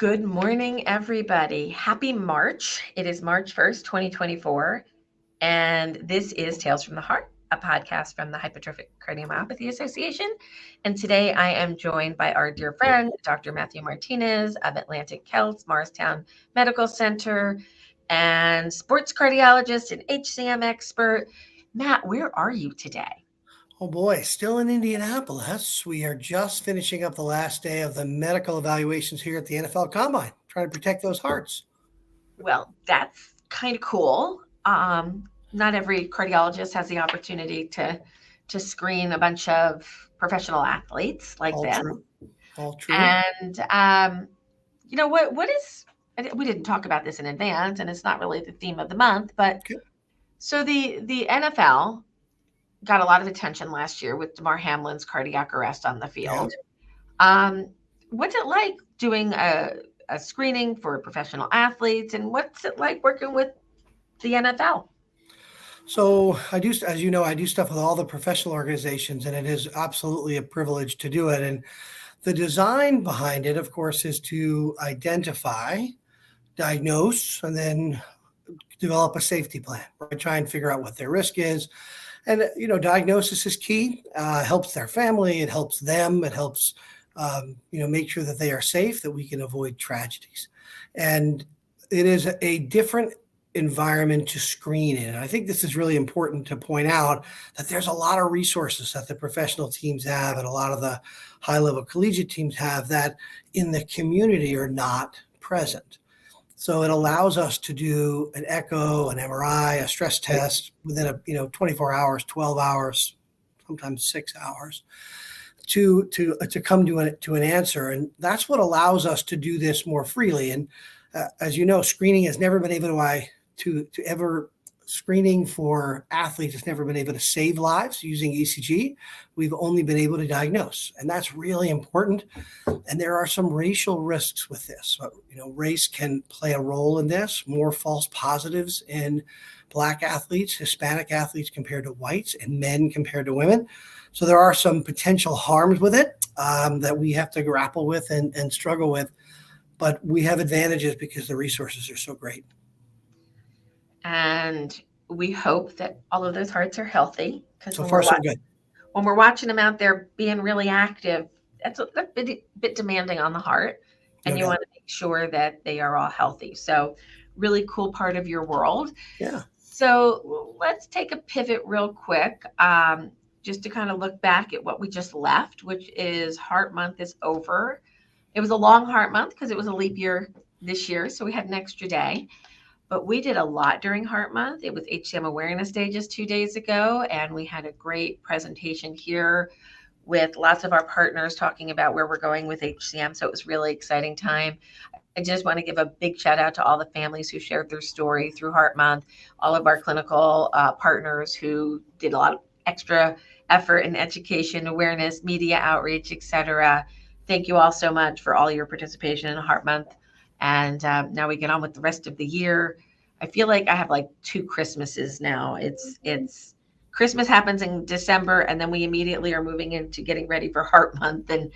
Good morning, everybody. Happy March. It is March 1st, 2024, and this is Tales from the Heart, a podcast from the Hypertrophic Cardiomyopathy Association. And today I am joined by our dear friend, Dr. Matthew Martinez of Atlantic Health, Morristown Medical Center, and sports cardiologist and HCM expert. Matt, where are you today? Oh boy, still in Indianapolis. We are just finishing up the last day of the medical evaluations here at the NFL Combine, trying to protect those hearts. Well, that's kind of cool. Not every cardiologist has the opportunity to screen a bunch of professional athletes like All this. true. All true. And what is, we didn't talk about this in advance, and it's not really the theme of the month, but Okay. so the NFL got a lot of attention last year with Damar Hamlin's cardiac arrest on the field. What's it like doing a screening for professional athletes, and what's it like working with the NFL? So I do, as you know, I do stuff with all the professional organizations, and it is absolutely a privilege to do it. And the design behind it, of course, is to identify, diagnose, and then develop a safety plan, right? Try and figure out what their risk is. And, diagnosis is key, helps their family, it helps them, it helps, make sure that they are safe, that we can avoid tragedies. And it is a different environment to screen in. And I think this is really important to point out that there's a lot of resources that the professional teams have and a lot of the high-level collegiate teams have that in the community are not present. So it allows us to do an echo, an MRI, a stress test within 24 hours, 12 hours, sometimes 6 hours to come to an answer. And that's what allows us to do this more freely. And as you know, screening has never been able screening for athletes has never been able to save lives using ECG. We've only been able to diagnose, and that's really important. And there are some racial risks with this. Race can play a role in this. More false positives in Black athletes, Hispanic athletes compared to whites, and men compared to women. So there are some potential harms with it that we have to grapple with and struggle with. But we have advantages because the resources are so great. And we hope that all of those hearts are healthy. So far, so good. When we're watching them out there being really active, that's a bit demanding on the heart. And you want to make sure that they are all healthy. So really cool part of your world. Yeah. So let's take a pivot real quick, just to kind of look back at what we just left, which is Heart Month is over. It was a long Heart Month because it was a leap year this year. So we had an extra day. But we did a lot during Heart Month. It was HCM Awareness Day just 2 days ago, and we had a great presentation here with lots of our partners talking about where we're going with HCM. So it was really exciting time. I just want to give a big shout out to all the families who shared their story through Heart Month, all of our clinical partners who did a lot of extra effort in education, awareness, media outreach, etc. Thank you all so much for all your participation in Heart Month. And now we get on with the rest of the year. I feel like I have like 2 Christmases now. It's Christmas happens in December, and then we immediately are moving into getting ready for Heart Month. And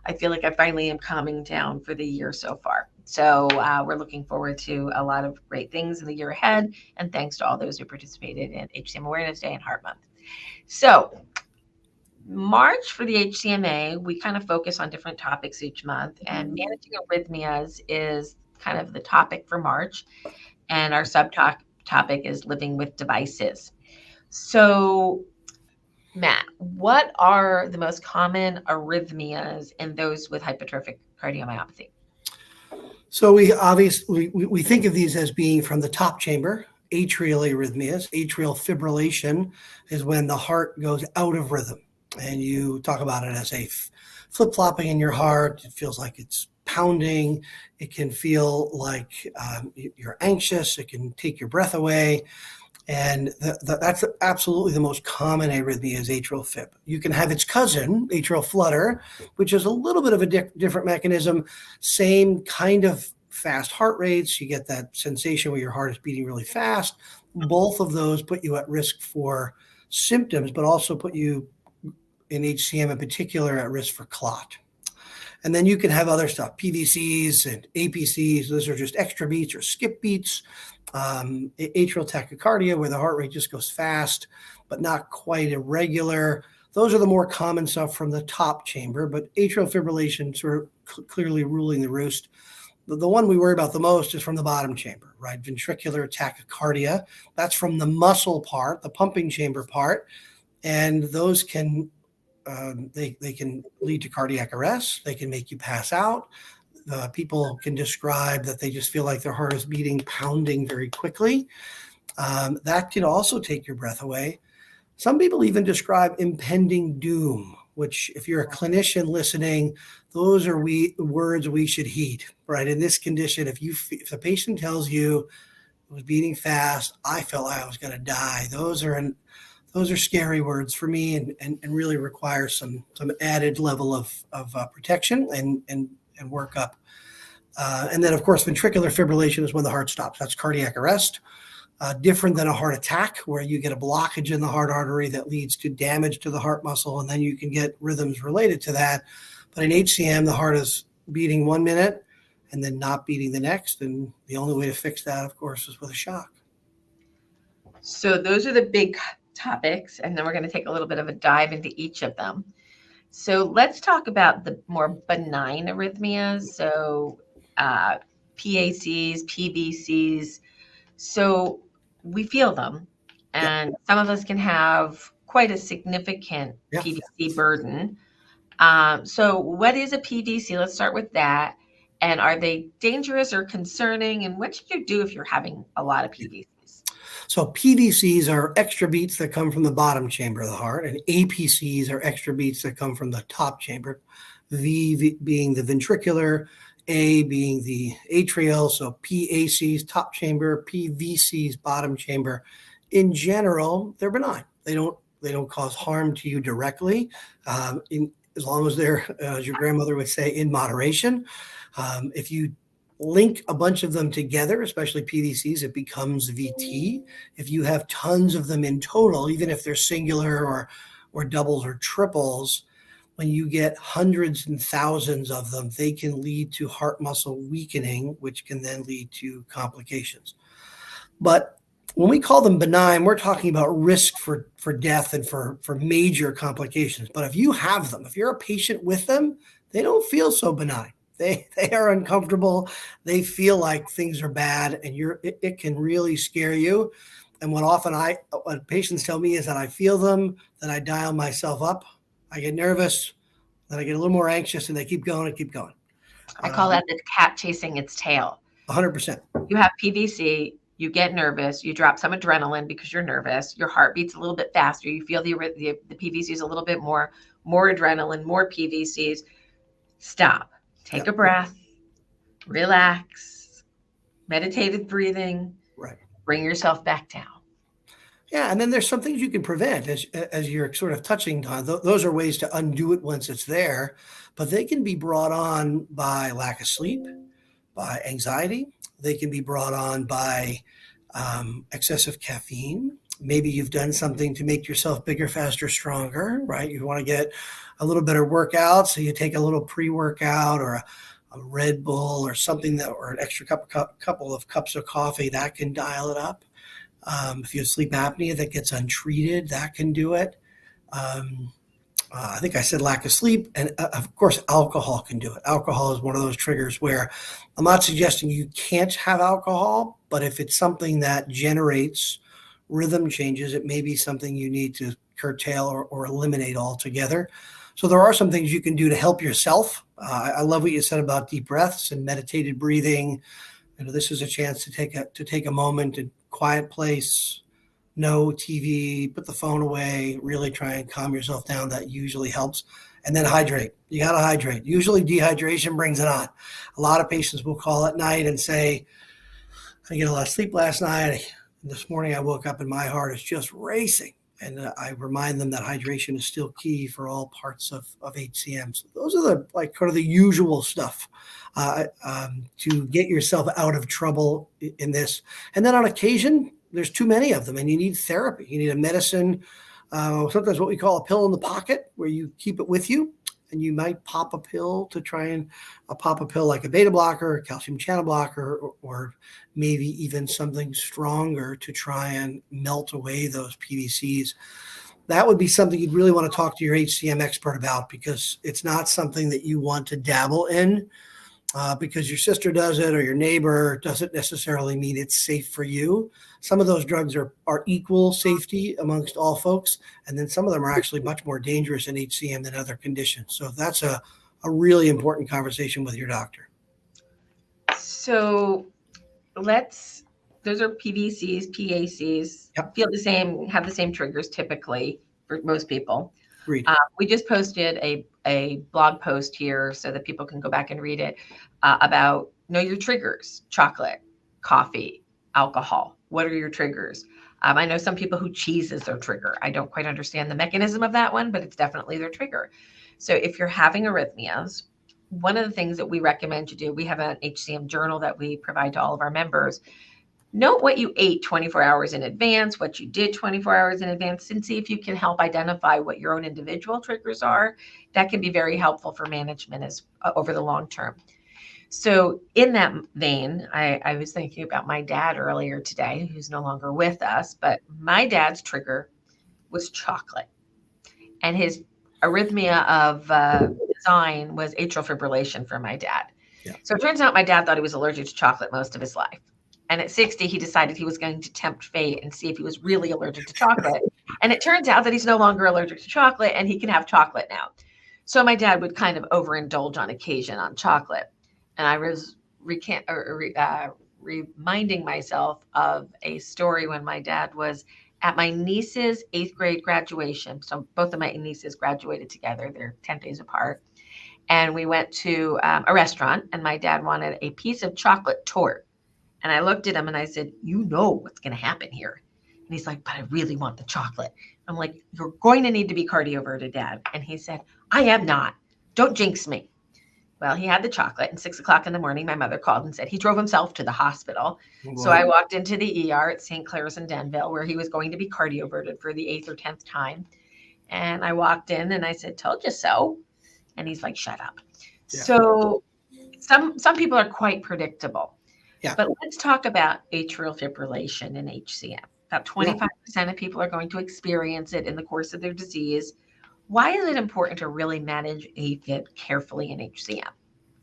I feel like I finally am calming down for the year so far. So we're looking forward to a lot of great things in the year ahead. And thanks to all those who participated in HCM Awareness Day and Heart Month. So March for the HCMA, we kind of focus on different topics each month, and managing arrhythmias is kind of the topic for March, and our subtopic is living with devices. So, Matt, what are the most common arrhythmias in those with hypertrophic cardiomyopathy? So we think of these as being from the top chamber. Atrial arrhythmias, atrial fibrillation is when the heart goes out of rhythm. And you talk about it as a flip-flopping in your heart. It feels like it's pounding. It can feel like you're anxious. It can take your breath away. And that's absolutely the most common arrhythmia is atrial fib. You can have its cousin, atrial flutter, which is a little bit of a different mechanism. Same kind of fast heart rates. You get that sensation where your heart is beating really fast. Both of those put you at risk for symptoms, but also put you in HCM in particular at risk for clot. And then you can have other stuff, PVCs and APCs. Those are just extra beats or skip beats. Atrial tachycardia, where the heart rate just goes fast, but not quite irregular. Those are the more common stuff from the top chamber, but atrial fibrillation sort of clearly ruling the roost. The one we worry about the most is from the bottom chamber, right? Ventricular tachycardia. That's from the muscle part, the pumping chamber part. And those can they can lead to cardiac arrest. They can make you pass out. People can describe that they just feel like their heart is beating, pounding very quickly. That can also take your breath away. Some people even describe impending doom, which if you're a clinician listening, those are words we should heed, right? In this condition, if the patient tells you it was beating fast, I felt like I was going to die, those are scary words for me and really require some added level of protection and workup. And then, of course, ventricular fibrillation is when the heart stops. That's cardiac arrest. Different than a heart attack, where you get a blockage in the heart artery that leads to damage to the heart muscle, and then you can get rhythms related to that. But in HCM, the heart is beating 1 minute and then not beating the next. And the only way to fix that, of course, is with a shock. So those are the big topics, and then we're going to take a little bit of a dive into each of them. So let's talk about the more benign arrhythmias. So PACs, PVCs. So we feel them, and some of us can have quite a significant PVC burden. So what is a PVC? Let's start with that. And are they dangerous or concerning? And what should you do if you're having a lot of PVCs? So PVCs are extra beats that come from the bottom chamber of the heart, and APCs are extra beats that come from the top chamber, V being the ventricular, A being the atrial, so PACs, top chamber, PVCs, bottom chamber. In general, they're benign. They don't cause harm to you directly, as long as they're, as your grandmother would say, in moderation. If you link a bunch of them together, especially PVCs, it becomes VT. If you have tons of them in total, even if they're singular or doubles or triples, when you get hundreds and thousands of them, they can lead to heart muscle weakening, which can then lead to complications. But when we call them benign, we're talking about risk for death and for major complications. But if you have them, if you're a patient with them, they don't feel so benign. They are uncomfortable. They feel like things are bad, and it can really scare you. And what patients tell me is that I feel them, then I dial myself up, I get nervous, then I get a little more anxious, and they keep going and keep going. I call that the cat chasing its tail. 100%. You have PVC, you get nervous, you drop some adrenaline because you're nervous, your heart beats a little bit faster, you feel the PVCs a little bit more adrenaline, more PVCs. Stop. Take a breath, relax, meditated breathing, right. Bring yourself back down. Yeah, and then there's some things you can prevent as you're sort of touching on. Those are ways to undo it once it's there, but they can be brought on by lack of sleep, by anxiety. They can be brought on by excessive caffeine. Maybe you've done something to make yourself bigger, faster, stronger, right? You want to get a little better workout, so you take a little pre-workout or a Red Bull or something or an extra couple of cups of coffee that can dial it up. If you have sleep apnea that gets untreated, that can do it. I think I said lack of sleep, and of course, alcohol can do it. Alcohol is one of those triggers where I'm not suggesting you can't have alcohol, but if it's something that generates rhythm changes, it may be something you need to curtail or eliminate altogether. So there are some things you can do to help yourself. I love what you said about deep breaths and meditated breathing. This is a chance to take a moment in quiet place, no TV, put the phone away, really try and calm yourself down. That usually helps. And then hydrate. You got to hydrate. Usually dehydration brings it on. A lot of patients will call at night and say, I get a lot of sleep last night. This morning I woke up and my heart is just racing. And I remind them that hydration is still key for all parts of HCM. So those are the usual stuff to get yourself out of trouble in this. And then on occasion, there's too many of them and you need therapy. You need a medicine, sometimes what we call a pill in the pocket, where you keep it with you and you might pop a pill to try and pop a pill like a beta blocker, a calcium channel blocker, or maybe even something stronger to try and melt away those PVCs. That would be something you'd really want to talk to your HCM expert about, because it's not something that you want to dabble in. Because your sister does it or your neighbor doesn't necessarily mean it's safe for you. Some of those drugs are equal safety amongst all folks, and then some of them are actually much more dangerous in HCM than other conditions. So that's a really important conversation with your doctor. So those are PVCs, PACs, Yep. feel the same, have the same triggers typically for most people. Agreed. We just posted a blog post here so that people can go back and read it about know your triggers: chocolate, coffee, alcohol. What are your triggers? I know some people who cheese is their trigger. I don't quite understand the mechanism of that one, but it's definitely their trigger. So if you're having arrhythmias, one of the things that we recommend you do, we have an HCM journal that we provide to all of our members. Note what you ate 24 hours in advance, what you did 24 hours in advance, and see if you can help identify what your own individual triggers are. That can be very helpful for management over the long term. So in that vein, I was thinking about my dad earlier today, who's no longer with us, but my dad's trigger was chocolate. And his arrhythmia of design was atrial fibrillation for my dad. Yeah. So it turns out my dad thought he was allergic to chocolate most of his life. And at 60, he decided he was going to tempt fate and see if he was really allergic to chocolate. And it turns out that he's no longer allergic to chocolate and he can have chocolate now. So my dad would kind of overindulge on occasion on chocolate. And I was reminding myself of a story when my dad was at my niece's 8th grade graduation. So both of my nieces graduated together. They're 10 days apart. And we went to a restaurant, and my dad wanted a piece of chocolate torte. And I looked at him and I said, you know what's going to happen here. And he's like, but I really want the chocolate. I'm like, you're going to need to be cardioverted, Dad. And he said, I am not. Don't jinx me. Well, he had the chocolate, and 6 o'clock in the morning, my mother called and said he drove himself to the hospital. Wow. So I walked into the ER at St. Clair's in Denville, where he was going to be cardioverted for the 8th or 10th time. And I walked in and I said, told you so. And he's like, shut up. Yeah. So some people are quite predictable. Yeah. But let's talk about atrial fibrillation in HCM. About 25% of people are going to experience it in the course of their disease. Why is it important to really manage AFib carefully in HCM?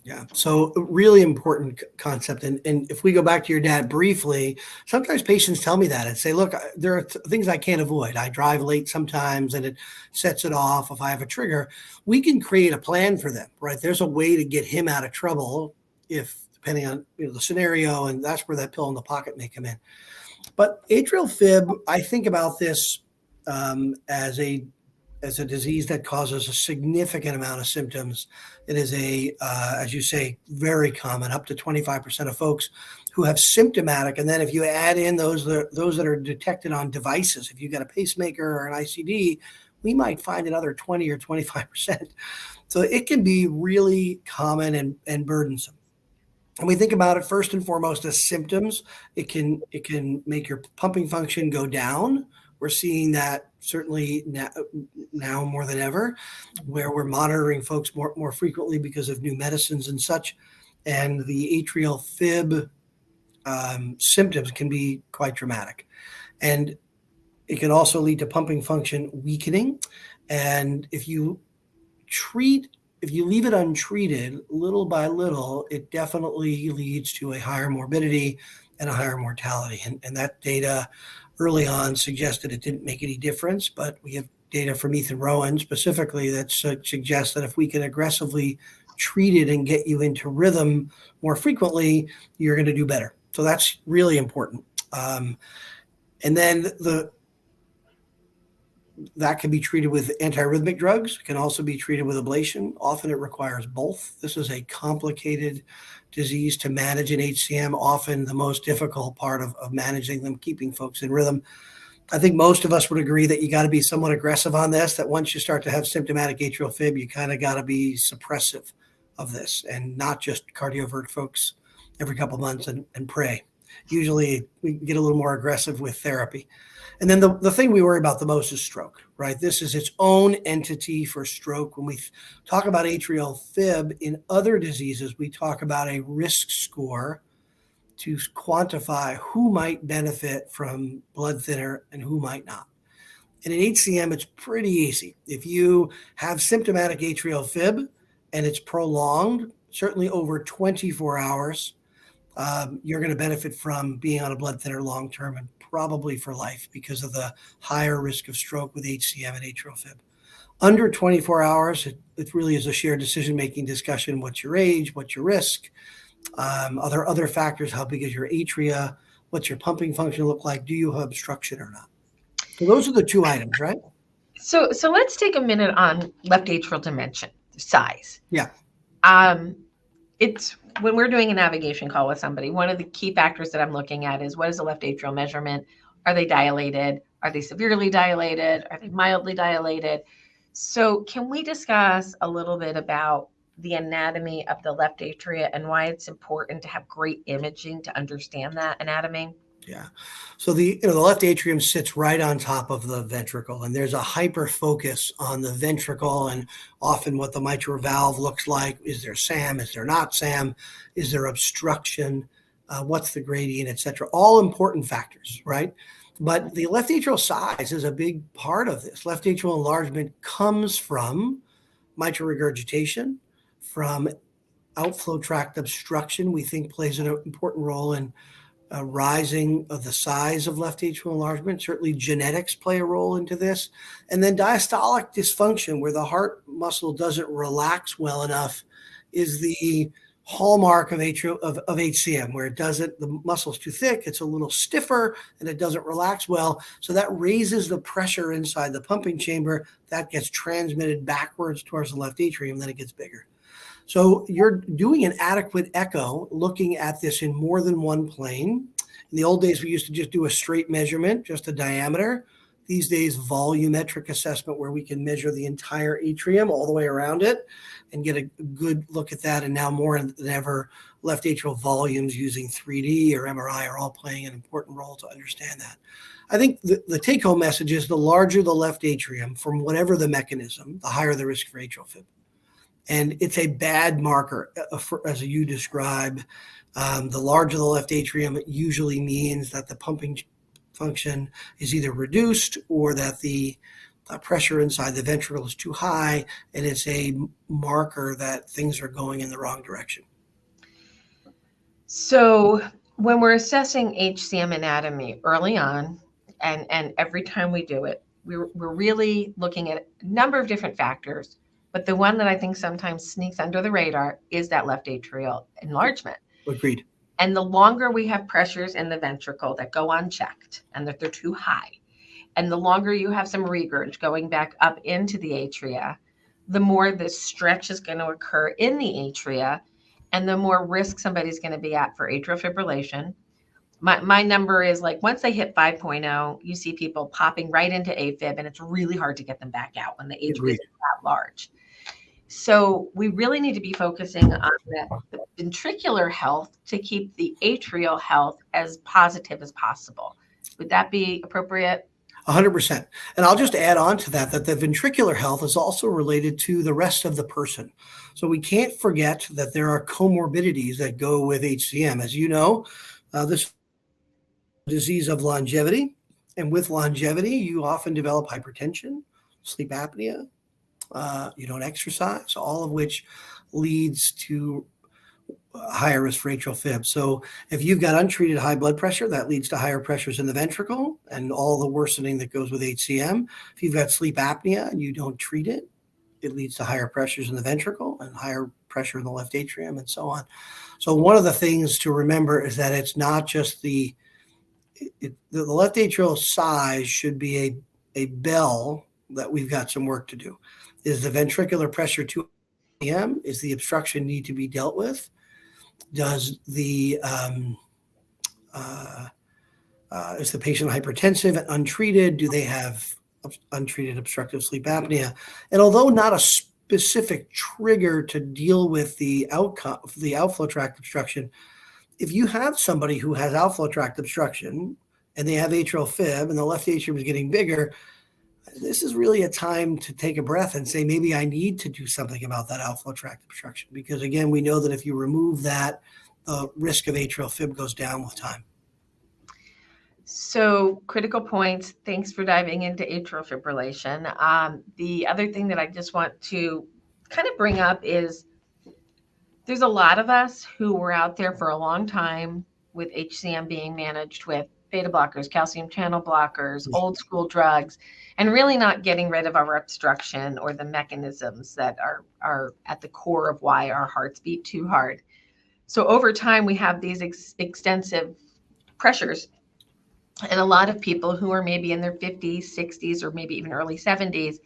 Yeah, so really important concept. And if we go back to your dad briefly, sometimes patients tell me that and say, look, there are things I can't avoid. I drive late sometimes and it sets it off if I have a trigger. We can create a plan for them, right? There's a way to get him out of trouble depending on the scenario, and that's where that pill in the pocket may come in. But atrial fib, I think about this as a disease that causes a significant amount of symptoms. It is as you say, very common, up to 25% of folks who have symptomatic. And then if you add in those that are detected on devices, if you've got a pacemaker or an ICD, we might find another 20 or 25%. So it can be really common and burdensome. And we think about it first and foremost as symptoms. It can make your pumping function go down. We're seeing that certainly now more than ever, where we're monitoring folks more frequently because of new medicines and such. And the atrial fib symptoms can be quite dramatic. And it can also lead to pumping function weakening. And if you leave it untreated, little by little, it definitely leads to a higher morbidity and a higher mortality. And that data early on suggested it didn't make any difference, but we have data from Ethan Rowan specifically that suggests that if we can aggressively treat it and get you into rhythm more frequently, you're going to do better. So that's really important. And then that can be treated with antiarrhythmic drugs. It can also be treated with ablation. Often it requires both. This is a complicated disease to manage in HCM, often the most difficult part of managing them, keeping folks in rhythm. I think most of us would agree that you got to be somewhat aggressive on this, that once you start to have symptomatic atrial fib, you kind of got to be suppressive of this and not just cardiovert folks every couple of months and pray. usually we get a little more aggressive with therapy. And then the thing we worry about the most is stroke, right? This is its own entity for stroke. When we talk about atrial fib in other diseases, we talk about a risk score to quantify who might benefit from blood thinner and who might not. And in HCM, it's pretty easy. If you have symptomatic atrial fib and it's prolonged, certainly over 24 hours, you're going to benefit from being on a blood thinner long-term and probably for life because of the higher risk of stroke with HCM and atrial fib. Under 24 hours, it really is a shared decision-making discussion. What's your age? What's your risk? Are there other factors? How big is your atria? What's your pumping function look like? Do you have obstruction or not? So those are the two items, right? So let's take a minute on left atrial dimension, size. Yeah. It's when we're doing a navigation call with somebody, one of the key factors that I'm looking at is what is the left atrial measurement? Are they dilated? Are they severely dilated? Are they mildly dilated? So can we discuss a little bit about the anatomy of the left atria and why it's important to have great imaging to understand that anatomy? Yeah. So the left atrium sits right on top of the ventricle, and there's a hyper focus on the ventricle and often what the mitral valve looks like. Is there SAM? Is there not SAM? Is there obstruction? What's the gradient, et cetera? All important factors, right? But the left atrial size is a big part of this. Left atrial enlargement comes from mitral regurgitation, from outflow tract obstruction, we think plays an important role in rising of the size of left atrial enlargement. Certainly genetics play a role into this. And then diastolic dysfunction, where the heart muscle doesn't relax well enough, is the hallmark of HCM, where the muscle's too thick, it's a little stiffer, and it doesn't relax well. So that raises the pressure inside the pumping chamber. That gets transmitted backwards towards the left atrium, then it gets bigger. So you're doing an adequate echo, looking at this in more than one plane. In the old days, we used to just do a straight measurement, just a diameter. These days, volumetric assessment, where we can measure the entire atrium all the way around it and get a good look at that. And now more than ever, left atrial volumes using 3D or MRI are all playing an important role to understand that. I think the take-home message is the larger the left atrium, from whatever the mechanism, the higher the risk for atrial fib. And it's a bad marker, as you describe. The larger the left atrium, it usually means that the pumping function is either reduced or that the pressure inside the ventricle is too high, and it's a marker that things are going in the wrong direction. So when we're assessing HCM anatomy early on, and every time we do it, we're really looking at a number of different factors. But the one that I think sometimes sneaks under the radar is that left atrial enlargement. Agreed. And the longer we have pressures in the ventricle that go unchecked and that they're too high, and the longer you have some regurg going back up into the atria, the more this stretch is going to occur in the atria, and the more risk somebody's going to be at for atrial fibrillation. My number is like once they hit 5.0, you see people popping right into AFib, and it's really hard to get them back out when the atria is that large. So we really need to be focusing on the ventricular health to keep the atrial health as positive as possible. Would that be appropriate? 100%. And I'll just add on to that the ventricular health is also related to the rest of the person. So we can't forget that there are comorbidities that go with HCM. As you know, this disease of longevity. And with longevity, you often develop hypertension, sleep apnea, you don't exercise, all of which leads to higher risk for atrial fib. So if you've got untreated high blood pressure, that leads to higher pressures in the ventricle and all the worsening that goes with HCM. If you've got sleep apnea and you don't treat it, it leads to higher pressures in the ventricle and higher pressure in the left atrium and so on. So one of the things to remember is that it's not just the left atrial size should be a bell that we've got some work to do. Is the ventricular pressure too high? Is the obstruction need to be dealt with? Does is the patient hypertensive and untreated? Do they have untreated obstructive sleep apnea? And although not a specific trigger to deal with the outflow tract obstruction, if you have somebody who has outflow tract obstruction and they have atrial fib and the left atrium is getting bigger, this is really a time to take a breath and say, maybe I need to do something about that outflow tract obstruction. Because again, we know that if you remove that, the risk of atrial fib goes down with time. So critical points. Thanks for diving into atrial fibrillation. The other thing that I just want to kind of bring up is there's a lot of us who were out there for a long time with HCM being managed with beta blockers, calcium channel blockers, old school drugs, and really not getting rid of our obstruction or the mechanisms that are at the core of why our hearts beat too hard. So over time, we have these extensive pressures. And a lot of people who are maybe in their 50s, 60s, or maybe even early 70s,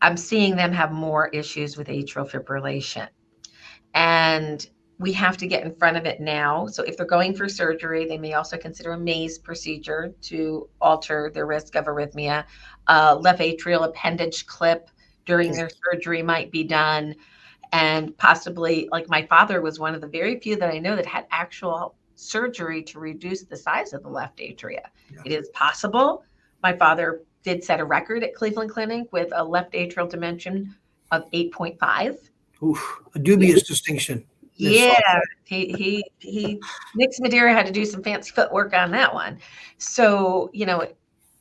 I'm seeing them have more issues with atrial fibrillation. And we have to get in front of it now. So if they're going for surgery, they may also consider a Mays procedure to alter their risk of arrhythmia. Left atrial appendage clip during their surgery might be done. And possibly, like my father was one of the very few that I know that had actual surgery to reduce the size of the left atria. Yeah. It is possible. My father did set a record at Cleveland Clinic with a left atrial dimension of 8.5. Oof, a dubious distinction. Yeah, he Nick's Madeira had to do some fancy footwork on that one. So,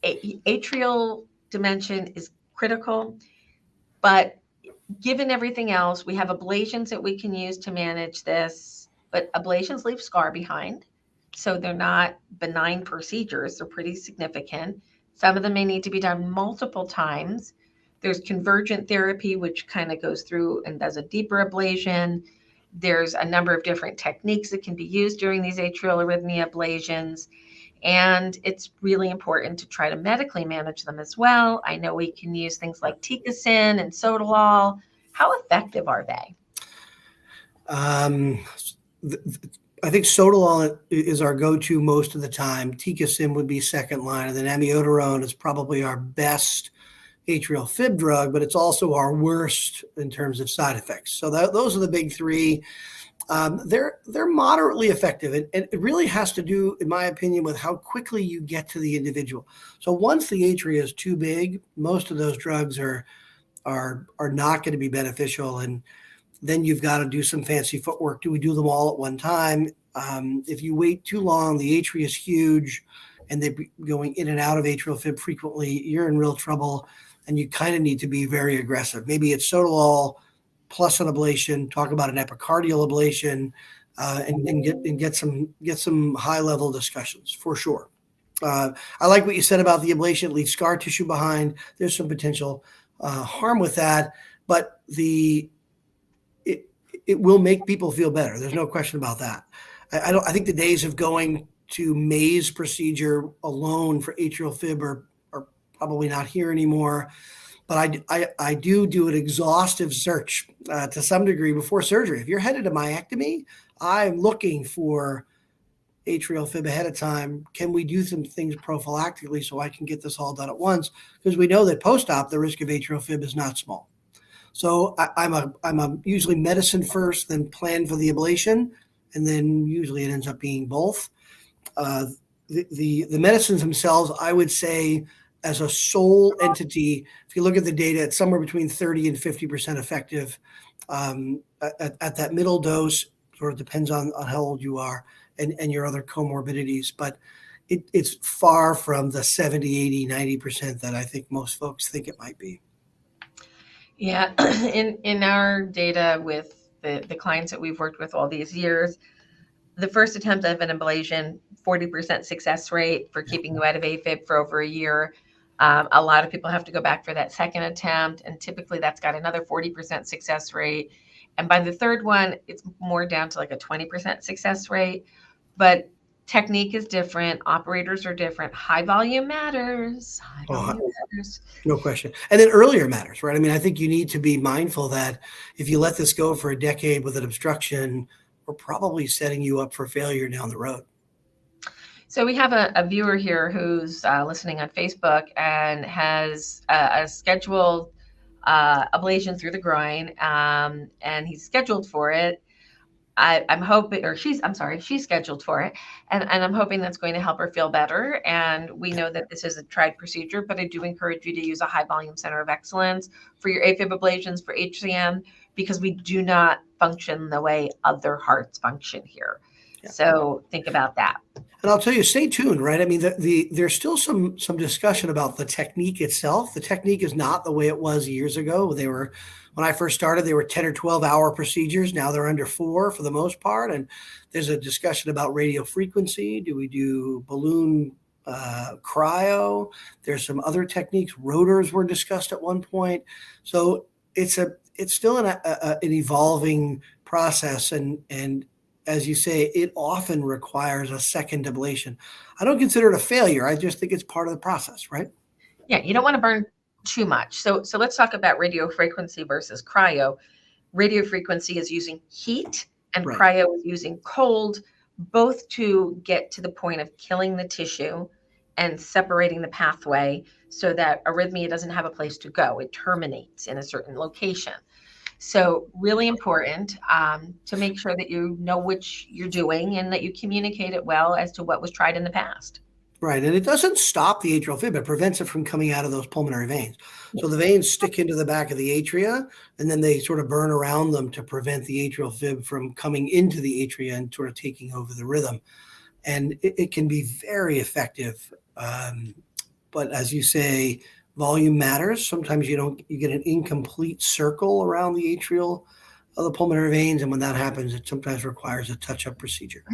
atrial dimension is critical, but given everything else, we have ablations that we can use to manage this, but ablations leave scar behind. So they're not benign procedures. They're pretty significant. Some of them may need to be done multiple times. There's convergent therapy, which kind of goes through and does a deeper ablation. There's a number of different techniques that can be used during these atrial arrhythmia ablations. And it's really important to try to medically manage them as well. I know we can use things like Ticastin and Sotalol. How effective are they? I think Sotalol is our go-to most of the time. Ticastin would be second line, and then amiodarone is probably our best atrial fib drug, but it's also our worst in terms of side effects. So those are the big three. They're moderately effective, and it really has to do, in my opinion, with how quickly you get to the individual. So once the atria is too big, most of those drugs are not going to be beneficial, and then you've got to do some fancy footwork. Do we do them all at one time? If you wait too long, the atria is huge, and they're going in and out of atrial fib frequently, you're in real trouble, and you kind of need to be very aggressive. Maybe it's Sotalol plus an ablation, talk about an epicardial ablation, and get some high level discussions for sure. I like what you said about the ablation. It leaves scar tissue behind. There's some potential harm with that, but it will make people feel better. There's no question about that. I think the days of going to Mays procedure alone for atrial fib are probably not here anymore. But I do an exhaustive search to some degree before surgery. If you're headed to myectomy, I'm looking for atrial fib ahead of time. Can we do some things prophylactically so I can get this all done at once? Because we know that post-op, the risk of atrial fib is not small. So I'm usually medicine first, then plan for the ablation, and then usually it ends up being both. The medicines themselves, I would say, as a sole entity, if you look at the data, it's somewhere between 30 and 50% effective at that middle dose. Sort of depends on how old you are and your other comorbidities. But it's far from the 70, 80, 90% that I think most folks think it might be. Yeah, in our data with the clients that we've worked with all these years, the first attempt of an ablation, 40% success rate for keeping you out of AFib for over a year. A lot of people have to go back for that second attempt, and typically that's got another 40% success rate. And by the third one, it's more down to like a 20% success rate. But technique is different. Operators are different. High volume matters. No question. And then earlier matters, right? I mean, I think you need to be mindful that if you let this go for a decade with an obstruction, we're probably setting you up for failure down the road. So we have a viewer here who's listening on Facebook and has a scheduled ablation through the groin, and he's scheduled for it. I'm hoping, or she's scheduled for it. And I'm hoping that's going to help her feel better. And we know that this is a tried procedure, but I do encourage you to use a high volume center of excellence for your AFib ablations, for HCM, because we do not function the way other hearts function here. Yeah. So think about that. And I'll tell you, stay tuned, right? I mean, there's still some discussion about the technique itself. The technique is not the way it was years ago. When I first started, they were 10 or 12-hour procedures. Now they're under 4 for the most part. And there's a discussion about radio frequency. Do we do balloon cryo? There's some other techniques. Rotors were discussed at one point. So it's still an evolving process. And as you say, it often requires a second ablation. I don't consider it a failure. I just think it's part of the process, right? Yeah, you don't want to burn too much. So let's talk about radio frequency versus cryo. Radio frequency is using heat and cryo is using cold, both to get to the point of killing the tissue and separating the pathway so that arrhythmia doesn't have a place to go. It terminates in a certain location. So really important to make sure that you know which you're doing and that you communicate it well as to what was tried in the past. Right. And it doesn't stop the atrial fib. It prevents it from coming out of those pulmonary veins. So the veins stick into the back of the atria, and then they sort of burn around them to prevent the atrial fib from coming into the atria and sort of taking over the rhythm. And it can be very effective. But as you say, volume matters. Sometimes you get an incomplete circle around the the pulmonary veins. And when that happens, it sometimes requires a touch-up procedure.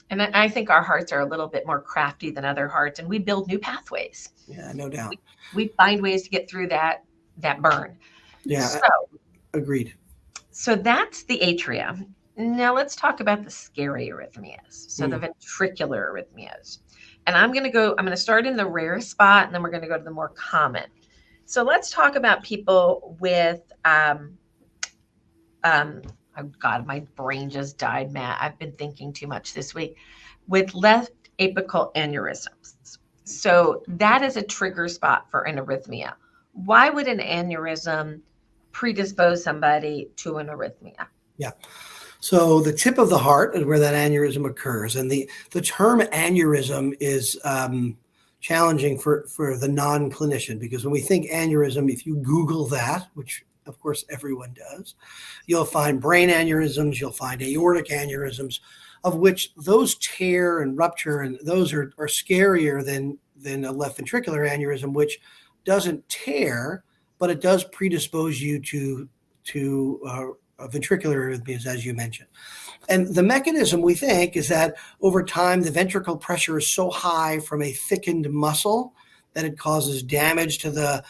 And I think our hearts are a little bit more crafty than other hearts, and we build new pathways. Yeah, no doubt. We find ways to get through that burn. Yeah, so, agreed. So that's the atria. Now let's talk about the scary arrhythmias. So the ventricular arrhythmias. And I'm going to start in the rare spot, and then we're going to go to the more common. So let's talk about people with, oh God, my brain just died, Matt. I've been thinking too much this week. With left apical aneurysms. So that is a trigger spot for an arrhythmia. Why would an aneurysm predispose somebody to an arrhythmia? Yeah. So the tip of the heart is where that aneurysm occurs. And the term aneurysm is challenging for the non-clinician, because when we think aneurysm, if you Google that, which of course everyone does, you'll find brain aneurysms, you'll find aortic aneurysms, of which those tear and rupture, and those are scarier than a left ventricular aneurysm, which doesn't tear, but it does predispose you to ventricular arrhythmias, as you mentioned. And the mechanism, we think, is that over time, the ventricle pressure is so high from a thickened muscle that it causes damage to the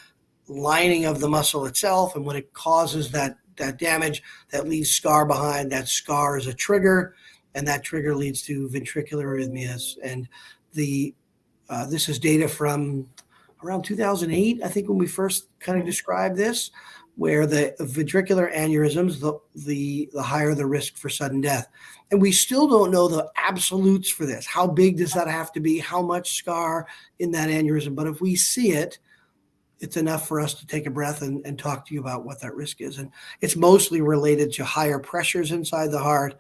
lining of the muscle itself. And when it causes that damage, that leaves scar behind. That scar is a trigger, and that trigger leads to ventricular arrhythmias. And this is data from around 2008, I think, when we first kind of described this, where the ventricular aneurysms, the higher the risk for sudden death. And we still don't know the absolutes for this. How big does that have to be? How much scar in that aneurysm? But if we see it, it's enough for us to take a breath and talk to you about what that risk is. And it's mostly related to higher pressures inside the heart,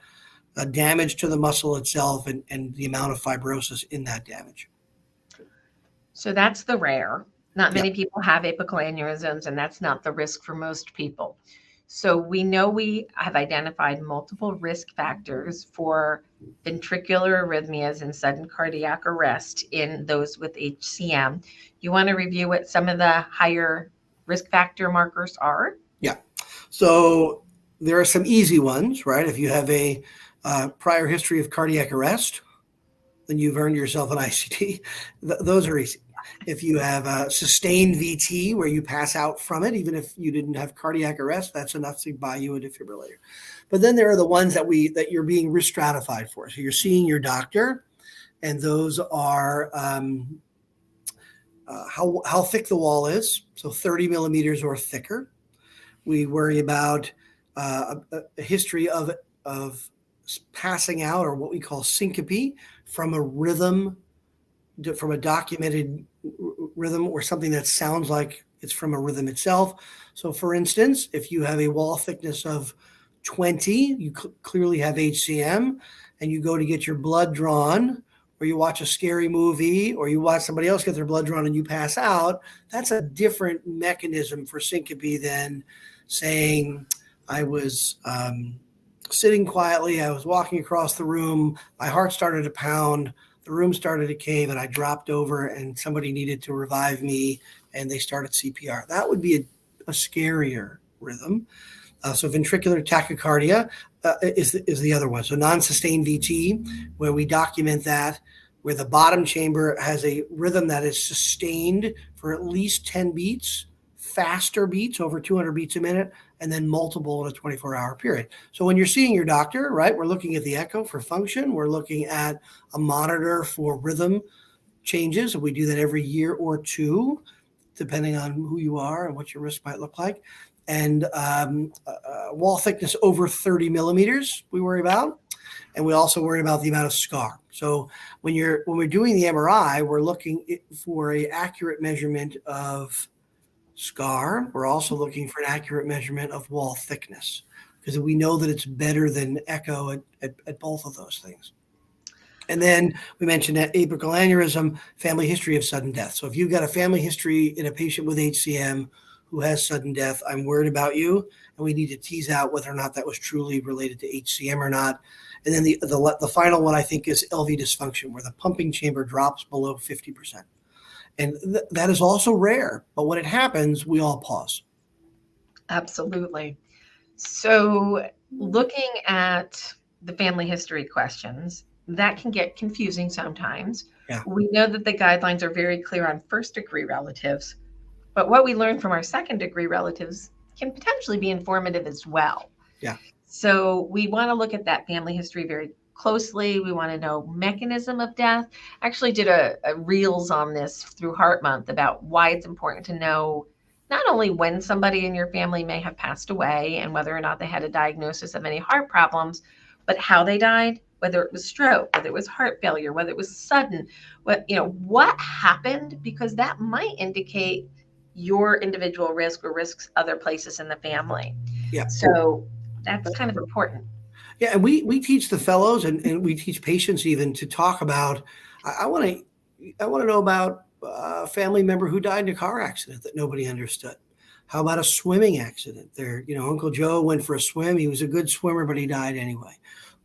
damage to the muscle itself, and the amount of fibrosis in that damage. So that's the rare. Not many people have apical aneurysms, and that's not the risk for most people. So we know we have identified multiple risk factors for ventricular arrhythmias and sudden cardiac arrest in those with HCM. You want to review what some of the higher risk factor markers are? Yeah. So there are some easy ones, right? If you have a prior history of cardiac arrest, then you've earned yourself an ICD. Those are easy. If you have a sustained VT where you pass out from it, even if you didn't have cardiac arrest, that's enough to buy you a defibrillator. But then there are the ones that you're being risk stratified for. So you're seeing your doctor, and those are how thick the wall is. So 30 millimeters or thicker. We worry about a history of passing out, or what we call syncope, from a rhythm, from a documented rhythm, or something that sounds like it's from a rhythm itself. So for instance, if you have a wall thickness of 20, you clearly have HCM, and you go to get your blood drawn, or you watch a scary movie, or you watch somebody else get their blood drawn and you pass out, that's a different mechanism for syncope than saying, I was sitting quietly, I was walking across the room, my heart started to pound, the room started to cave, and I dropped over, and somebody needed to revive me, and they started CPR. That would be a scarier rhythm. So ventricular tachycardia is the other one. So non-sustained VT, where we document that, where the bottom chamber has a rhythm that is sustained for at least 10 beats, faster beats, over 200 beats a minute, and then multiple in a 24-hour period. So when you're seeing your doctor, right, we're looking at the echo for function. We're looking at a monitor for rhythm changes. We do that every year or two, depending on who you are and what your risk might look like. And wall thickness over 30 millimeters we worry about. And we also worry about the amount of scar. So when we're doing the MRI, we're looking for an accurate measurement of scar. We're also looking for an accurate measurement of wall thickness, because we know that it's better than echo at both of those things. And then we mentioned that apical aneurysm, family history of sudden death. So if you've got a family history in a patient with HCM who has sudden death, I'm worried about you, and we need to tease out whether or not that was truly related to HCM or not. And then the final one, I think, is LV dysfunction, where the pumping chamber drops below 50%. And that is also rare, but when it happens, we all pause. Absolutely. So looking at the family history questions, that can get confusing sometimes. Yeah. We know that the guidelines are very clear on first-degree relatives, but what we learn from our second-degree relatives can potentially be informative as well. Yeah. So we want to look at that family history very closely. We want to know mechanism of death. I actually did a reels on this through Heart Month about why it's important to know not only when somebody in your family may have passed away and whether or not they had a diagnosis of any heart problems, but how they died, whether it was stroke, whether it was heart failure, whether it was sudden, what happened, because that might indicate your individual risk or risks other places in the family. Yeah. So that's kind of important. Yeah, and we teach the fellows and we teach patients even to talk about, I want to know about a family member who died in a car accident that nobody understood. How about a swimming accident? Uncle Joe went for a swim. He was a good swimmer, but he died anyway.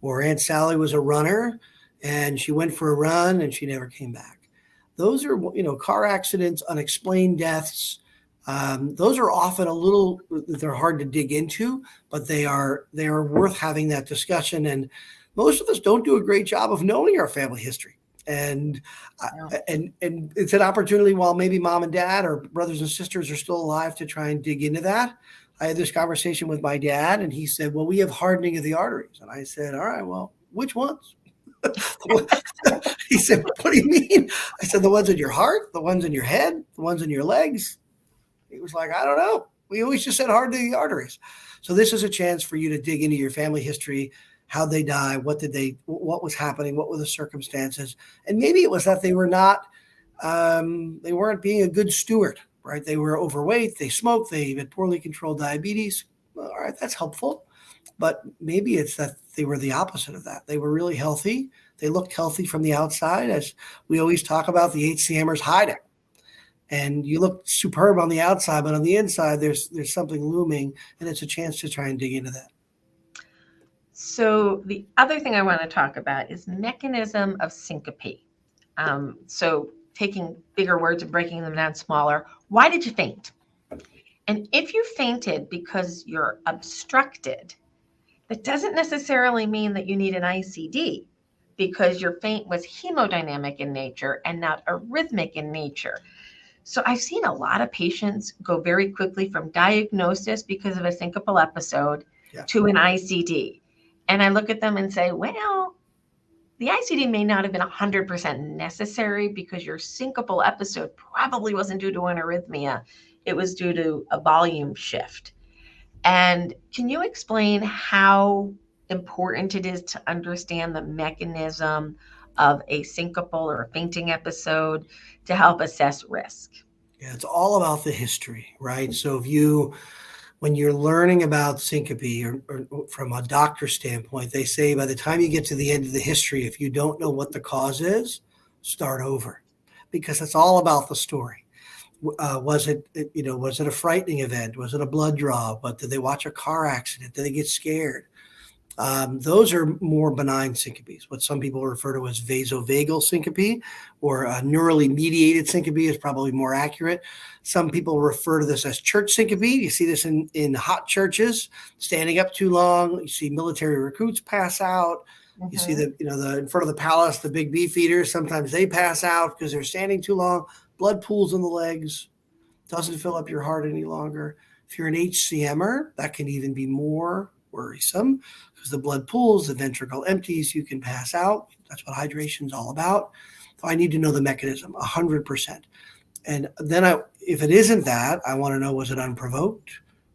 Or Aunt Sally was a runner and she went for a run and she never came back. Those are, car accidents, unexplained deaths. Those are often they're hard to dig into, but they are worth having that discussion. And most of us don't do a great job of knowing our family history. And it's an opportunity, while maybe mom and dad or brothers and sisters are still alive, to try and dig into that. I had this conversation with my dad, and he said, well, we have hardening of the arteries. And I said, all right, well, which ones? He said, what do you mean? I said, the ones in your heart, the ones in your head, the ones in your legs. He was like, I don't know. We always just said hardening the arteries. So this is a chance for you to dig into your family history. How'd they die? What was happening? What were the circumstances? And maybe it was that they weren't being a good steward, right? They were overweight, they smoked, they had poorly controlled diabetes. All right, that's helpful. But maybe it's that they were the opposite of that. They were really healthy. They looked healthy from the outside, as we always talk about the HCMers hiding. And you look superb on the outside, but on the inside, there's something looming, and it's a chance to try and dig into that. So the other thing I want to talk about is mechanism of syncope. So taking bigger words and breaking them down smaller. Why did you faint? And if you fainted because you're obstructed, that doesn't necessarily mean that you need an ICD, because your faint was hemodynamic in nature and not arrhythmic in nature. So I've seen a lot of patients go very quickly from diagnosis because of a syncopal episode to an ICD. And I look at them and say, well, the ICD may not have been 100% necessary, because your syncopal episode probably wasn't due to an arrhythmia. It was due to a volume shift. And can you explain how important it is to understand the mechanism of a syncopal or a fainting episode to help assess risk? Yeah, it's all about the history, right? So if you when you're learning about syncope or from a doctor standpoint, they say by the time you get to the end of the history, if you don't know what the cause is, start over, because it's all about the story. Was it, was it a frightening event? Was it a blood draw? But did they watch a car accident? Did they get scared? Those are more benign syncopes. What some people refer to as vasovagal syncope, or neurally mediated syncope is probably more accurate. Some people refer to this as church syncope. You see this in hot churches, standing up too long. You see military recruits pass out. You see the in front of the palace, the big beef eaters, sometimes they pass out because they're standing too long. Blood pools in the legs, doesn't fill up your heart any longer. If you're an HCMer, that can even be more worrisome because the blood pools, the ventricle empties, you can pass out. That's what hydration is all about. So I need to know the mechanism 100%. And then if it isn't that, I want to know, was it unprovoked?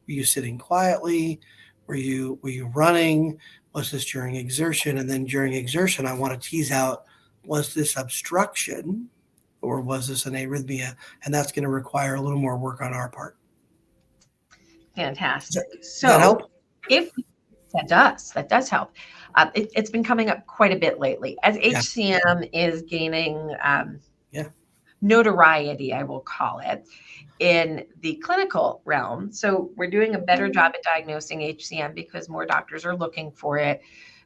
Were you sitting quietly? Were you running? Was this during exertion? And then during exertion, I want to tease out, was this obstruction or was this an arrhythmia? And that's going to require a little more work on our part. Fantastic. Does that help? If that does help. It's been coming up quite a bit lately as HCM is gaining notoriety, I will call it, in the clinical realm. So we're doing a better job at diagnosing HCM because more doctors are looking for it.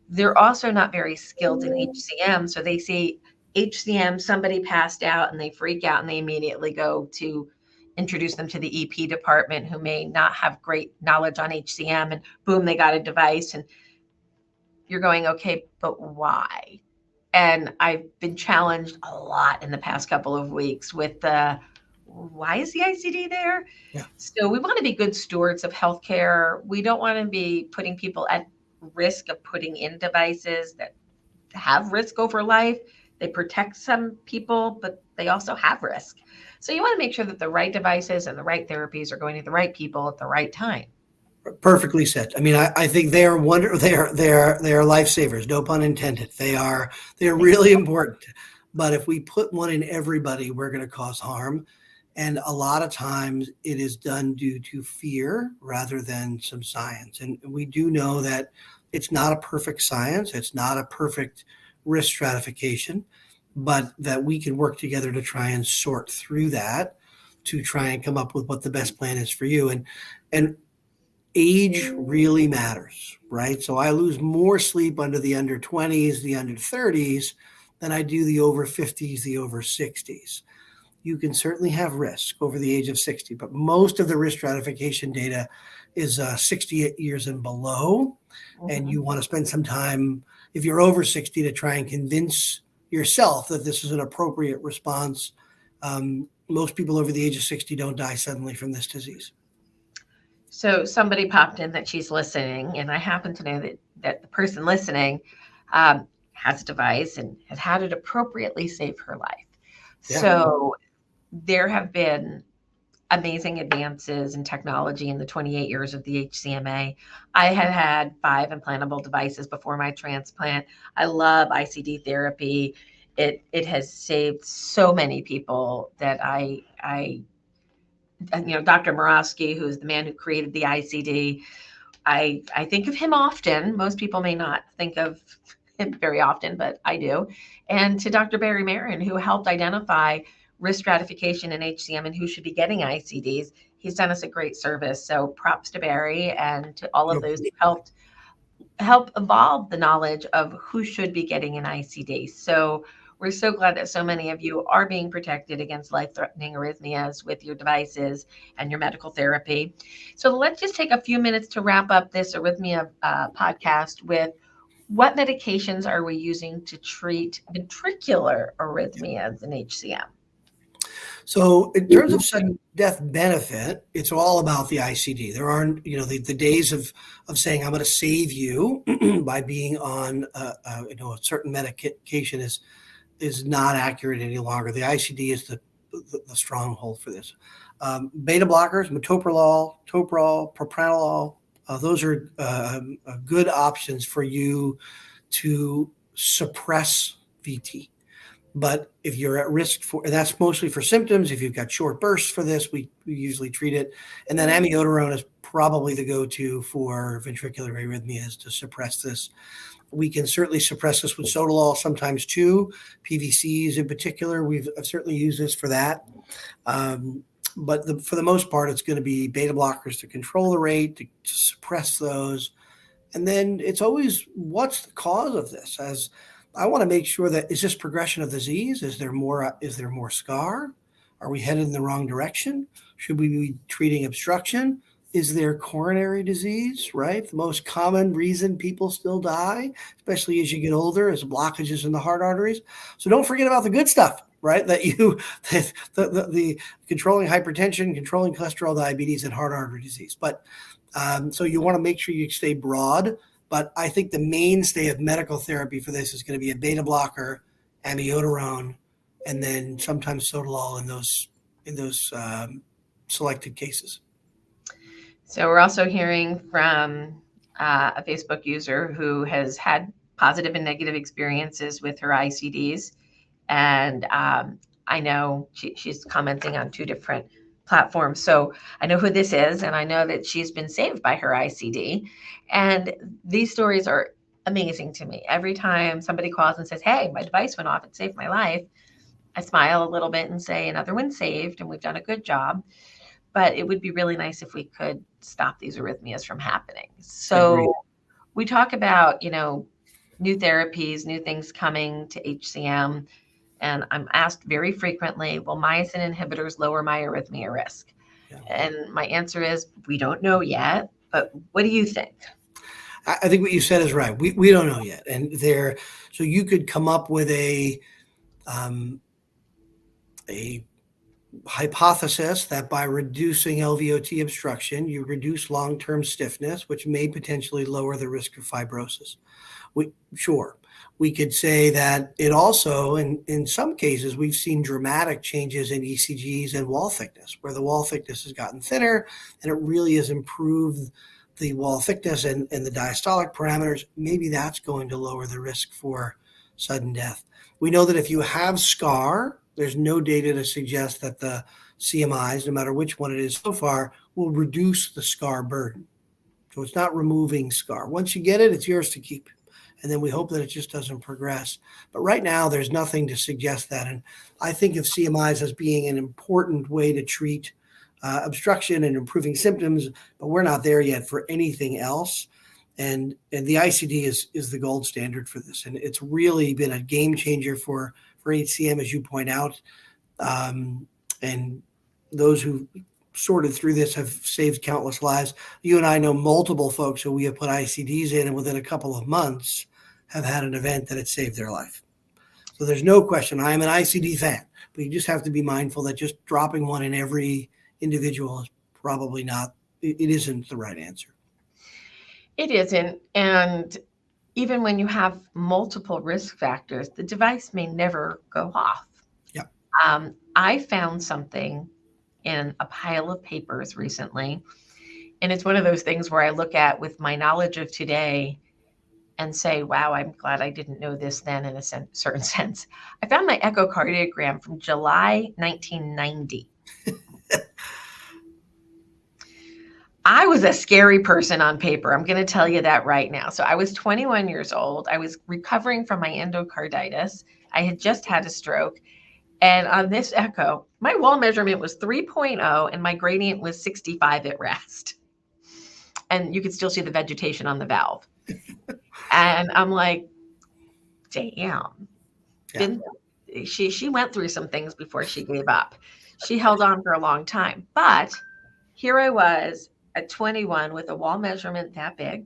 They're also not very skilled in HCM. So they see HCM, somebody passed out, and they freak out and they immediately go to introduce them to the EP department, who may not have great knowledge on HCM, and boom, they got a device. And you're going, okay, but why? And I've been challenged a lot in the past couple of weeks with why is the ICD there? Yeah. So we want to be good stewards of healthcare. We don't want to be putting people at risk of putting in devices that have risk over life. They protect some people, but they also have risk. So you want to make sure that the right devices and the right therapies are going to the right people at the right time. Perfectly said. I mean, I think they are lifesavers. No pun intended. They're really important. But if we put one in everybody, we're going to cause harm. And a lot of times it is done due to fear rather than some science. And we do know that it's not a perfect science. It's not a perfect risk stratification, but that we can work together to try and sort through that, to try and come up with what the best plan is for you. And age really matters, right? So I lose more sleep under the under 20s, the under 30s, than I do the over 50s, the over 60s. You can certainly have risk over the age of 60, but most of the risk stratification data is 68 years and below. And you want to spend some time, if you're over 60, to try and convince yourself that this is an appropriate response. Most people over the age of 60 don't die suddenly from this disease. So somebody popped in that she's listening, and I happen to know that the person listening has a device and has had it appropriately save her life. Yeah. So there have been amazing advances in technology in the 28 years of the HCMA. I had 5 implantable devices before my transplant. I love ICD therapy. It has saved so many people that I Dr. Moravsky, who's the man who created the ICD, I think of him often. Most people may not think of him very often, but I do. And to Dr. Barry Marin, who helped identify risk stratification in HCM and who should be getting ICDs. He's done us a great service. So props to Barry and to all of those who help evolve the knowledge of who should be getting an ICD. So we're so glad that so many of you are being protected against life-threatening arrhythmias with your devices and your medical therapy. So let's just take a few minutes to wrap up this arrhythmia podcast with what medications are we using to treat ventricular arrhythmias in HCM? So in terms of sudden death benefit, it's all about the ICD. There aren't, the days of saying I'm going to save you by being on a certain medication is not accurate any longer. The ICD is the stronghold for this. Beta blockers, metoprolol, toprol, propranolol, those are good options for you to suppress VT. But if you're at risk for, and that's mostly for symptoms. If you've got short bursts for this, we usually treat it. And then amiodarone is probably the go-to for ventricular arrhythmias to suppress this. We can certainly suppress this with sotalol sometimes too. PVCs in particular, I've certainly used this for that. But for the most part, it's going to be beta blockers to control the rate, to suppress those. And then it's always, what's the cause of this? As I want to make sure that, is this progression of disease? Is there more scar? Are we headed in the wrong direction? Should we be treating obstruction? Is there coronary disease, right? The most common reason people still die, especially as you get older, is blockages in the heart arteries. So don't forget about the good stuff, right? That the controlling hypertension, controlling cholesterol, diabetes, and heart artery disease. But so you want to make sure you stay broad. But I think the mainstay of medical therapy for this is going to be a beta blocker, amiodarone, and then sometimes sotalol in those selected cases. So we're also hearing from a Facebook user who has had positive and negative experiences with her ICDs. And I know she's commenting on 2 different platforms. So I know who this is, and I know that she's been saved by her ICD. And these stories are amazing to me. Every time somebody calls and says, hey, my device went off, it saved my life, I smile a little bit and say, another one saved, and we've done a good job. But it would be really nice if we could stop these arrhythmias from happening. So Agreed. we talk about, new therapies, new things coming to HCM. And I'm asked very frequently, will myosin inhibitors lower my arrhythmia risk? Yeah. And my answer is, we don't know yet. But what do you think? I think what you said is right. We don't know yet. And so you could come up with a hypothesis that by reducing LVOT obstruction, you reduce long-term stiffness, which may potentially lower the risk of fibrosis. Sure. We could say that it also, in some cases, we've seen dramatic changes in ECGs and wall thickness, where the wall thickness has gotten thinner and it really has improved the wall thickness and the diastolic parameters. Maybe that's going to lower the risk for sudden death. We know that if you have scar, there's no data to suggest that the CMIs, no matter which one it is so far, will reduce the scar burden. So it's not removing scar. Once you get it, it's yours to keep. And then we hope that it just doesn't progress. But right now, there's nothing to suggest that. And I think of CMIs as being an important way to treat obstruction and improving symptoms, but we're not there yet for anything else. And the ICD is the gold standard for this. And it's really been a game changer for HCM, as you point out. And those who sorted through this have saved countless lives. You and I know multiple folks who we have put ICDs in, and within a couple of months have had an event that had saved their life. So there's no question. I am an ICD fan, but you just have to be mindful that just dropping one in every individual is probably not, it isn't the right answer. It isn't. And even when you have multiple risk factors, the device may never go off. Yeah. I found something in a pile of papers recently, and it's one of those things where I look at with my knowledge of today and say, wow, I'm glad I didn't know this then in a certain sense. I found my echocardiogram from July 1990. I was a scary person on paper. I'm going to tell you that right now. So I was 21 years old. I was recovering from my endocarditis. I had just had a stroke. And on this echo, my wall measurement was 3.0 and my gradient was 65 at rest. And you could still see the vegetation on the valve. And I'm like, damn. Yeah. She went through some things before she gave up. She held on for a long time. But here I was at 21 with a wall measurement that big.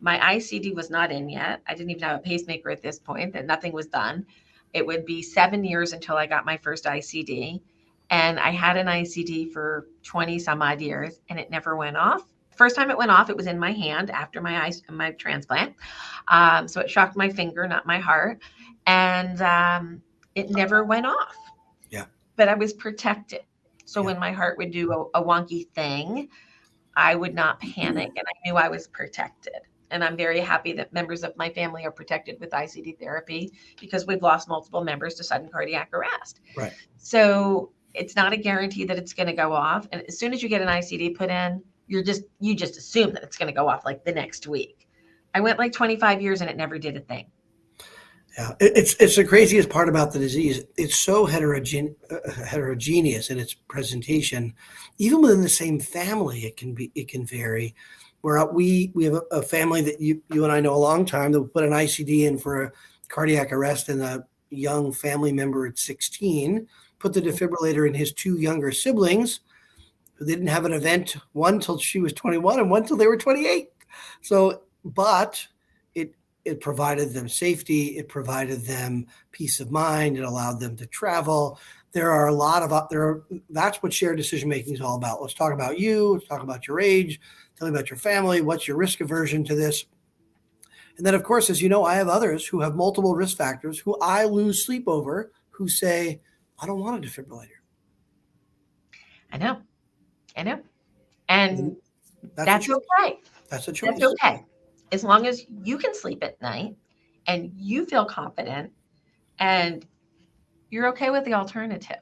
My ICD was not in yet. I didn't even have a pacemaker at this point, and nothing was done. It would be 7 years until I got my first ICD. And I had an ICD for 20 some odd years, and it never went off. First time it went off, it was in my hand after my transplant. So it shocked my finger, not my heart. And it never went off. Yeah. But I was protected. So when my heart would do a wonky thing, I would not panic, and I knew I was protected. And I'm very happy that members of my family are protected with ICD therapy because we've lost multiple members to sudden cardiac arrest. Right. So it's not a guarantee that it's going to go off. And as soon as you get an ICD put in, you just assume that it's going to go off like the next week. I went like 25 years and it never did a thing. Yeah, it's the craziest part about the disease. It's so heterogeneous in its presentation. Even within the same family, it can vary. Where we have a family that you and I know a long time that put an ICD in for a cardiac arrest in a young family member at 16, put the defibrillator in his two younger siblings who didn't have an event, one till she was 21 and one till they were 28. So, but it provided them safety. It provided them peace of mind. It allowed them to travel. There are a lot of that's what shared decision making is all about. Let's talk about you. Let's talk about your age. Tell me about your family. What's your risk aversion to this? And then, of course, as you know, I have others who have multiple risk factors who I lose sleep over, who say, I don't want a defibrillator. I know. And that's okay. That's a choice. That's okay. As long as you can sleep at night and you feel confident and you're okay with the alternative.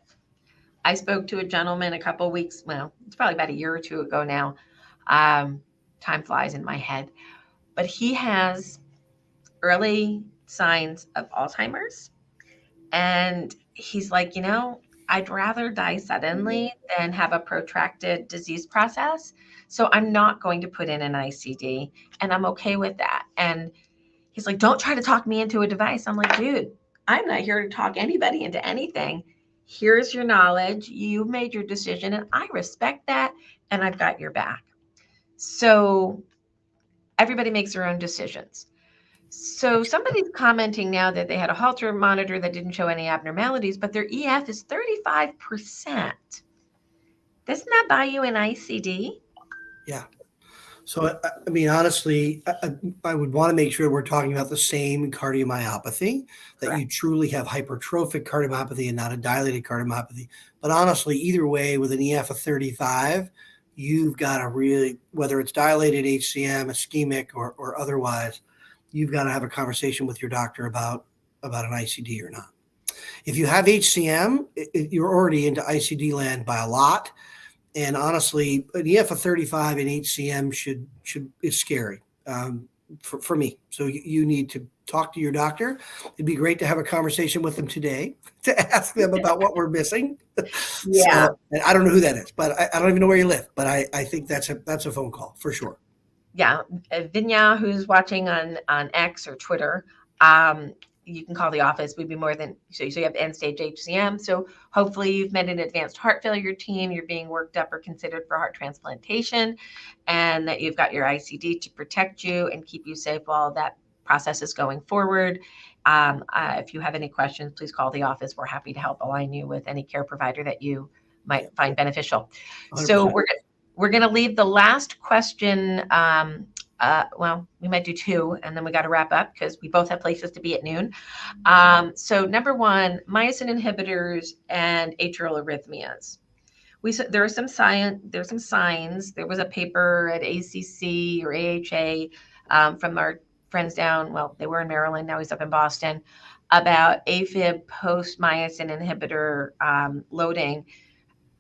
I spoke to a gentleman a couple of weeks, well, it's probably about a year or two ago now. Time flies in my head, but he has early signs of Alzheimer's. And he's like, I'd rather die suddenly than have a protracted disease process. So I'm not going to put in an ICD, and I'm okay with that. And he's like, don't try to talk me into a device. I'm like, dude, I'm not here to talk anybody into anything. Here's your knowledge. You made your decision, and I respect that, and I've got your back. So everybody makes their own decisions. So somebody's commenting now that they had a Holter monitor that didn't show any abnormalities, but their EF is 35%. Doesn't that buy you an ICD? Yeah. So, I mean, honestly, I would want to make sure we're talking about the same cardiomyopathy, that Correct. You truly have hypertrophic cardiomyopathy and not a dilated cardiomyopathy. But honestly, either way, with an EF of 35, you've got to really, whether it's dilated HCM, ischemic, or otherwise, you've got to have a conversation with your doctor about an ICD or not. If you have HCM, you're already into ICD land by a lot. And honestly, an EF of 35 in HCM is scary for me. So you need to talk to your doctor. It'd be great to have a conversation with them today to ask them about what we're missing. Yeah. So, and I don't know who that is, but I don't even know where you live. But I think that's a phone call for sure. Yeah, Vinya, who's watching on X or Twitter, you can call the office. We'd be more than, so you have end-stage HCM. So hopefully you've met an advanced heart failure team, you're being worked up or considered for heart transplantation, and that you've got your ICD to protect you and keep you safe while that process is going forward. If you have any questions, please call the office. We're happy to help align you with any care provider that you might find beneficial. 100%. So we're going to leave the last question. Well, we might do two, and then we got to wrap up because we both have places to be at noon. So number one, myosin inhibitors and atrial arrhythmias. There are some signs. There was a paper at ACC or AHA from our friends down. Well, they were in Maryland. Now he's up in Boston about AFib post myosin inhibitor loading.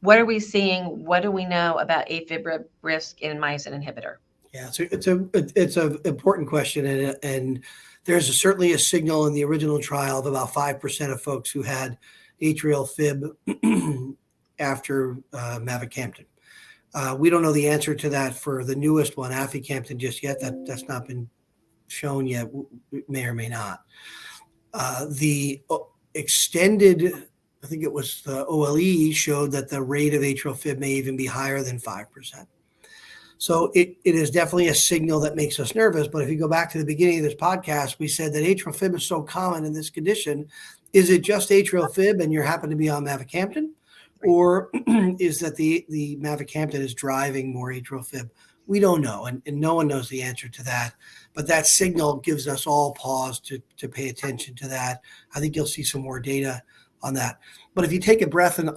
What are we seeing? What do we know about AFib risk in myosin inhibitor? Yeah, so it's an important question, and there's certainly a signal in the original trial of about 5% of folks who had atrial fib after mavacamten. We don't know the answer to that for the newest one, aficamten, just yet. That's not been shown yet. It may or may not. The extended, I think it was the OLE, showed that the rate of atrial fib may even be higher than 5%. So it is definitely a signal that makes us nervous. But if you go back to the beginning of this podcast, we said that atrial fib is so common in this condition. Is it just atrial fib and you happen to be on mavacamten? Or is that the mavacamten is driving more atrial fib? We don't know, and no one knows the answer to that. But that signal gives us all pause to pay attention to that. I think you'll see some more data on that. But if you take a breath and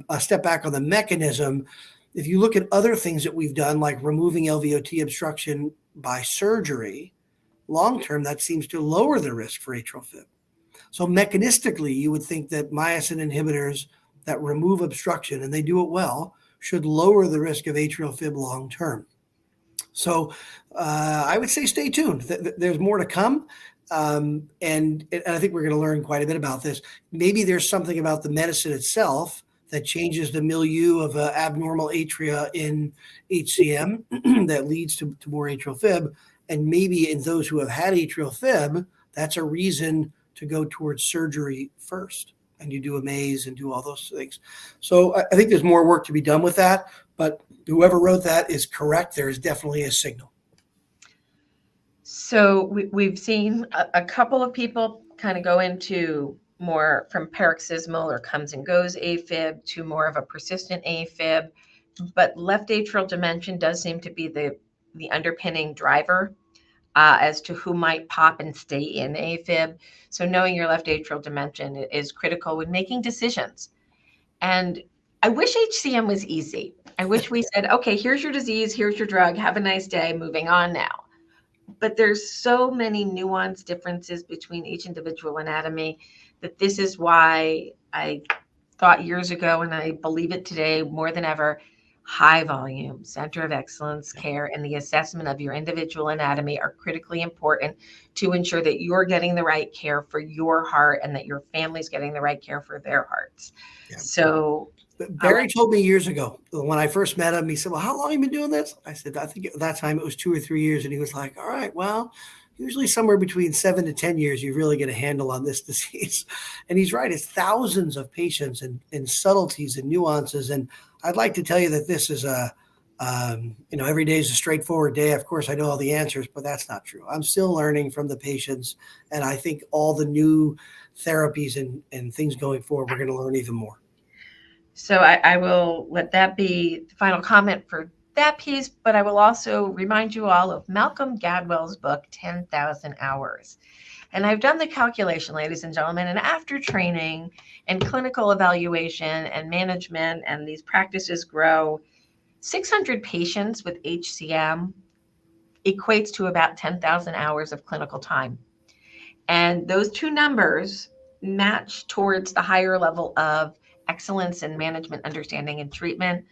a step back on the mechanism, If you look at other things that we've done, like removing LVOT obstruction by surgery, long term, that seems to lower the risk for atrial fib. So mechanistically, you would think that myosin inhibitors that remove obstruction, and they do it well, should lower the risk of atrial fib long term. So I would say stay tuned. There's more to come. And I think we're going to learn quite a bit about this. Maybe there's something about the medicine itself that changes the milieu of abnormal atria in HCM that leads to more atrial fib. And maybe in those who have had atrial fib, that's a reason to go towards surgery first. And you do a maze and do all those things. So I think there's more work to be done with that. But whoever wrote that is correct. There is definitely a signal. So we've seen a couple of people kind of go into more from paroxysmal or comes and goes AFib to more of a persistent AFib. But left atrial dimension does seem to be the underpinning driver as to who might pop and stay in AFib. So knowing your left atrial dimension is critical when making decisions. And I wish HCM was easy. I wish we said, okay, here's your disease, here's your drug, have a nice day, moving on now. But there's so many nuanced differences between each individual anatomy that this is why I thought years ago, and I believe it today more than ever, high volume, center of excellence care and the assessment of your individual anatomy are critically important to ensure that you're getting the right care for your heart and that your family's getting the right care for their hearts. Yeah. So Barry told me years ago when I first met him, he said, well, how long have you been doing this? I said, I think at that time it was 2 or 3 years. And he was like, all right, well, usually somewhere between 7 to 10 years, you really get a handle on this disease. And he's right. It's thousands of patients and subtleties and nuances. And I'd like to tell you that this is every day is a straightforward day. Of course, I know all the answers, but that's not true. I'm still learning from the patients. And I think all the new therapies and things going forward, we're going to learn even more. So I will let that be the final comment for that piece, but I will also remind you all of Malcolm Gladwell's book, 10,000 Hours. And I've done the calculation, ladies and gentlemen, and after training and clinical evaluation and management and these practices grow, 600 patients with HCM equates to about 10,000 hours of clinical time. And those two numbers match towards the higher level of excellence in management, understanding, and treatment.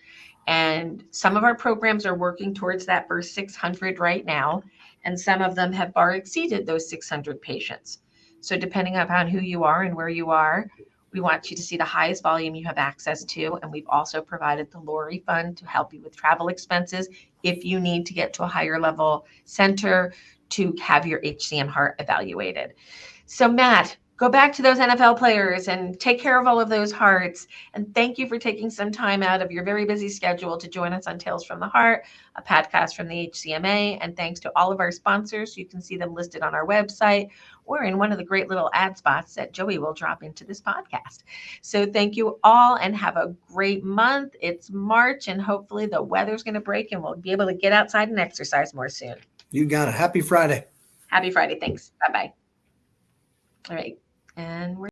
And some of our programs are working towards that first 600 right now. And some of them have far exceeded those 600 patients. So depending upon who you are and where you are, we want you to see the highest volume you have access to. And we've also provided the Lori Fund to help you with travel expenses if you need to get to a higher level center to have your HCM heart evaluated. So Matt, go back to those NFL players and take care of all of those hearts. And thank you for taking some time out of your very busy schedule to join us on Tales from the Heart, a podcast from the HCMA. And thanks to all of our sponsors. You can see them listed on our website or in one of the great little ad spots that Joey will drop into this podcast. So thank you all and have a great month. It's March and hopefully the weather's going to break and we'll be able to get outside and exercise more soon. You got it. Happy Friday. Happy Friday. Thanks. Bye-bye. All right. And we're